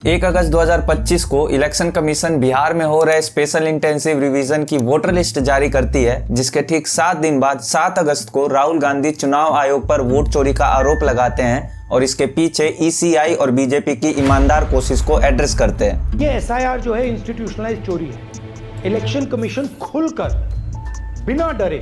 1 अगस्त 2025 को election commission Bihar में हो रहे स्पेशल इंटेंसिव रिवीजन की वोटर लिस्ट जारी करती है, जिसके ठीक 7 दिन बाद 7 अगस्त को राहुल गांधी चुनाव आयोग पर वोट चोरी का आरोप लगाते हैं और इसके पीछे ईसीआई और बीजेपी की ईमानदार कोशिश को एड्रेस करते हैं। ये एसआईआर जो है इंस्टीट्यूशनलाइज चोरी है। इलेक्शन कमीशन खुलकर बिना डरे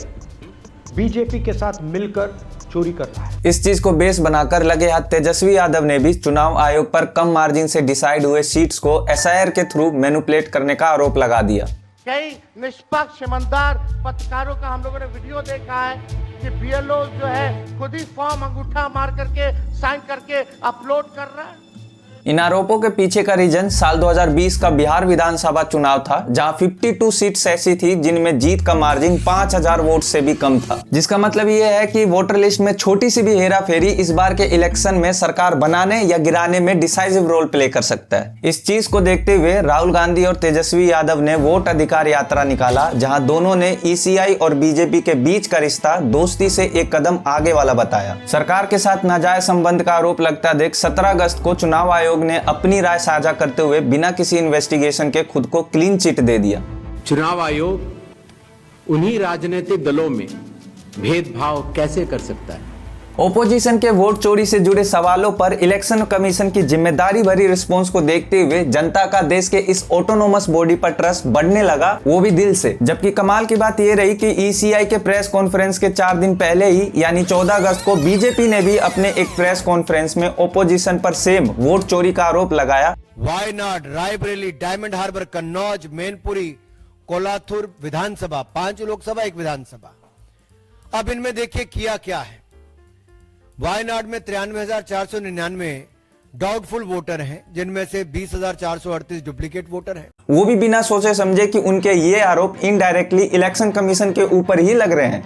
बीजेपी के साथ मिलकर चोरी कर रहा है। इस चीज को बेस बनाकर लगे हाथ तेजस्वी यादव ने भी चुनाव आयोग पर कम मार्जिन से डिसाइड हुए सीट्स को एसआईआर के थ्रू मैनिपुलेट करने का आरोप लगा दिया। कई निष्पक्ष ईमानदार पत्रकारों का हम लोगों ने वीडियो देखा है कि बीएलओ जो है खुद ही फॉर्म अंगूठा मार करके साइन करके अपलोड कर रहा है। इन आरोपों के पीछे का रीजन साल 2020 का बिहार विधानसभा चुनाव था, जहां 52 सीट्स ऐसी थी जिनमें जीत का मार्जिन 5000 वोट से भी कम था, जिसका मतलब ये है कि वोटर लिस्ट में छोटी सी भी हेराफेरी इस बार के इलेक्शन में सरकार बनाने या गिराने में डिसाइसिव रोल प्ले कर सकता है। इस चीज को देखते हुए राहुल गांधी और तेजस्वी यादव ने वोट अधिकार यात्रा निकाला, जहां दोनों ने ईसीआई और बीजेपी के बीच का रिश्ता दोस्ती से एक कदम आगे वाला बताया। सरकार के साथ नाजायज संबंध का आरोप लगता देख 17 अगस्त को चुनाव आयोग ने अपनी राय साझा करते हुए बिना किसी इन्वेस्टिगेशन के खुद को क्लीन चिट दे दिया। चुनाव आयोग उन्हीं राजनीतिक दलों में भेदभाव कैसे कर सकता है? ओपोजिशन के वोट चोरी से जुड़े सवालों पर इलेक्शन कमीशन की जिम्मेदारी भरी रिस्पांस को देखते हुए जनता का देश के इस ऑटोनोमस बॉडी पर ट्रस्ट बढ़ने लगा, वो भी दिल से। जबकि कमाल की बात ये रही कि ईसीआई के प्रेस कॉन्फ्रेंस के 4 दिन पहले ही यानी 14 अगस्त को बीजेपी ने भी अपने एक प्रेस कॉन्फ्रेंस में ओपोजिशन पर सेम वोट चोरी का आरोप लगाया। वायनाड, रायबरेली, डायमंड हार्बर, कन्नौज, मैनपुरी, कोलाथुर विधानसभा, 5 लोकसभा 1 विधानसभा। अब इनमें देखिए किया क्या है। वायनाड में 93,499 डाउटफुल वोटर हैं, जिनमें से 20,438 डुप्लीकेट वोटर हैं। वो भी बिना सोचे समझे कि उनके ये आरोप इनडायरेक्टली इलेक्शन कमीशन के ऊपर ही लग रहे हैं।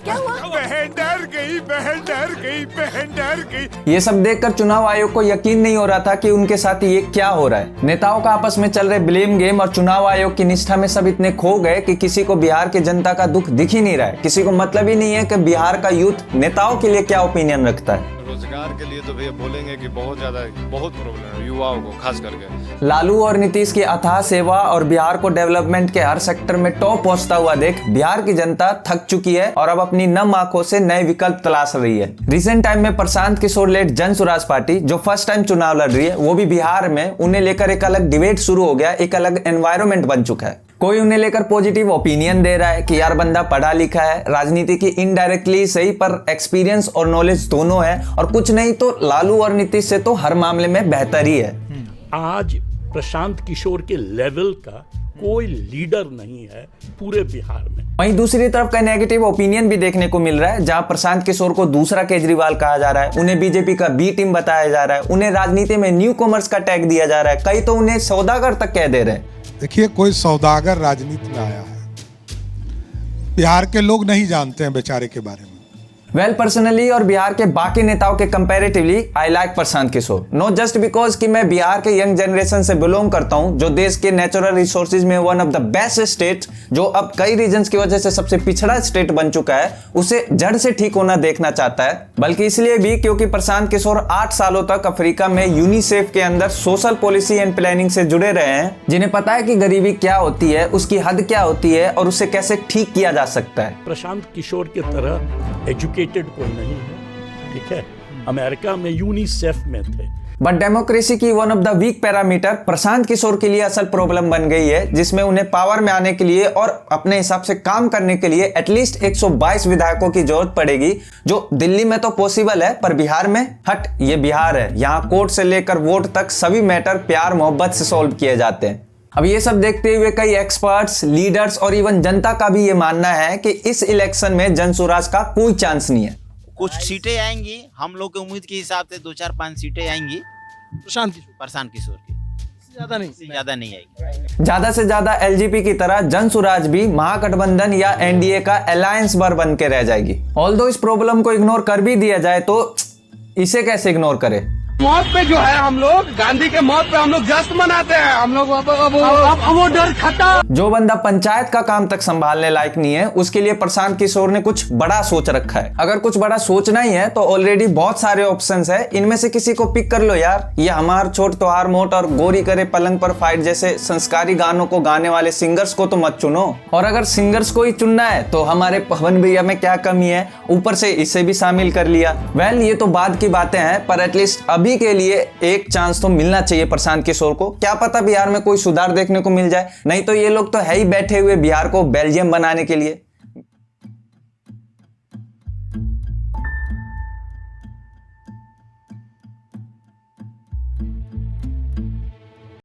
क्या हुआ? बहन डर गई, बहन डर गई, बहन डर गई। ये सब देखकर चुनाव आयोग को यकीन नहीं हो रहा था कि उनके साथ ये क्या हो रहा है। नेताओं का आपस में चल रहे ब्लेम गेम और चुनाव आयोग की निष्ठा में सब इतने खो गए कि किसी को बिहार की जनता का दुख दिख ही नहीं रहा है। किसी को मतलब ही नहीं है कि बिहार का यूथ नेताओं के लिए क्या ओपिनियन रखता है। रोजगार के लिए तो भैया बोलेंगे कि बहुत प्रॉब्लम है युवाओं को, खास करके। लालू और नीतीश की अथाह सेवा और बिहार को डेवलपमेंट के हर सेक्टर में टॉप पहुंचता हुआ देख बिहार की जनता थक चुकी है और अब अपनी नम आंखों से नए विकल्प तलाश रही है। रिसेंट टाइम में प्रशांत किशोर लेड जन स्वराज पार्टी जो फर्स्ट टाइम चुनाव लड़ रही है, वो भी बिहार में, उन्हें लेकर एक अलग डिबेट शुरू हो गया, एक अलग एनवायरनमेंट बन चुका है। कोई उन्हें लेकर पॉजिटिव ओपिनियन दे रहा है कि यार बंदा पढ़ा लिखा है, राजनीति की इनडायरेक्टली सही पर एक्सपीरियंस और नॉलेज दोनों है, और कुछ नहीं तो लालू और नीतीश से तो हर मामले में बेहतर ही है। आज प्रशांत किशोर के लेवल का कोई लीडर नहीं है पूरे बिहार में। वहीं दूसरी तरफ का नेगेटिव ओपिनियन भी देखने को मिल रहा है, जहां प्रशांत किशोर को दूसरा केजरीवाल कहा जा रहा है, उन्हें बीजेपी का बी टीम बताया जा रहा है, उन्हें राजनीति में न्यू कॉमर्स का टैग दिया जा रहा है, कई तो उन्हें सौदागर तक कह दे रहे हैं। देखिए, कोई सौदागर राजनीति में आया है, बिहार के लोग नहीं जानते हैं बेचारे के बारे में। वेल पर्सनली और बिहार के बाकी नेताओं के comparatively I like Prashant Kishor, not just because कि मैं बिहार के यंग जनरेशन से बिलोंग करता हूं, जो देश के नेचुरल रिसोर्सेज में one of the best state, जो अब कई रीजंस की वजह से सबसे पिछड़ा स्टेट बन चुका है, उसे जड़ से ठीक होना देखना चाहता है, बल्कि इसलिए भी क्योंकि प्रशांत किशोर 8 सालों तक अफ्रीका में यूनिसेफ के अंदर सोशल पॉलिसी एंड प्लानिंग से जुड़े रहे हैं, जिन्हें पता है कि गरीबी क्या होती है, उसकी हद क्या होती है और उसे कैसे ठीक किया जा सकता है। प्रशांत किशोर की तरह एजुकेटेड कोई नहीं है, ठीक है, अमेरिका में यूनिसेफ में थे। बट डेमोक्रेसी की one of the weak parameter Prashant Kishor के लिए असल प्रॉब्लम बन गई है, जिसमें उन्हें पावर में आने के लिए और अपने हिसाब से काम करने के लिए एटलीस्ट 122 विधायकों की जरूरत पड़ेगी, जो दिल्ली में तो पॉसिबल है पर बिहार में हट। ये बिहार है, यहाँ कोर्ट से लेकर वोट तक सभी मैटर प्यार मोहब्बत से सॉल्व किए जाते हैं। अब ये सब देखते हुए कई एक्सपर्ट्स, लीडर्स और इवन जनता का भी ये मानना है कि इस इलेक्शन में जन स्वराज का कोई चांस नहीं है। कुछ सीटें आएंगी, हम लोग के उम्मीद के हिसाब से 2, 4, 5 सीटें आएंगी प्रशांत किशोर की, ज्यादा नहीं आएगी। ज्यादा से ज्यादा एलजेपी की तरह जन स्वराज भी महागठबंधन या एनडीए का अलायंस बार बन के रह जाएगी। ऑल्दो इस प्रॉब्लम को इग्नोर कर भी दिया जाए तो इसे कैसे इग्नोर करे। मौत पे जो है हम लोग गांधी के मौत पे हम लोग जश्न मनाते हैं। हम लोग अब वो डर खत्म। जो बंदा पंचायत का काम तक संभालने लायक नहीं है उसके लिए प्रशांत किशोर ने कुछ बड़ा सोच रखा है। अगर कुछ बड़ा सोचना ही है तो ऑलरेडी बहुत सारे ऑप्शंस है, इनमें से किसी को पिक कर लो यार। ये हमार छोट तोहार मोट और गोरी करे पलंग पर फाइट जैसे संस्कारी गानों को गाने वाले सिंगर्स को तो मत चुनो। और अगर सिंगर्स को ही चुनना है तो हमारे पवन भैया में क्या कमी है, ऊपर से इसे भी शामिल कर लिया। वेल ये तो बाद की बातें हैं, पर एटलीस्ट अभी के लिए एक चांस तो मिलना चाहिए प्रशांत किशोर को। क्या पता बिहार में कोई सुधार देखने को मिल जाए, नहीं तो ये लोग तो है ही बैठे हुए बिहार को बेल्जियम बनाने के लिए।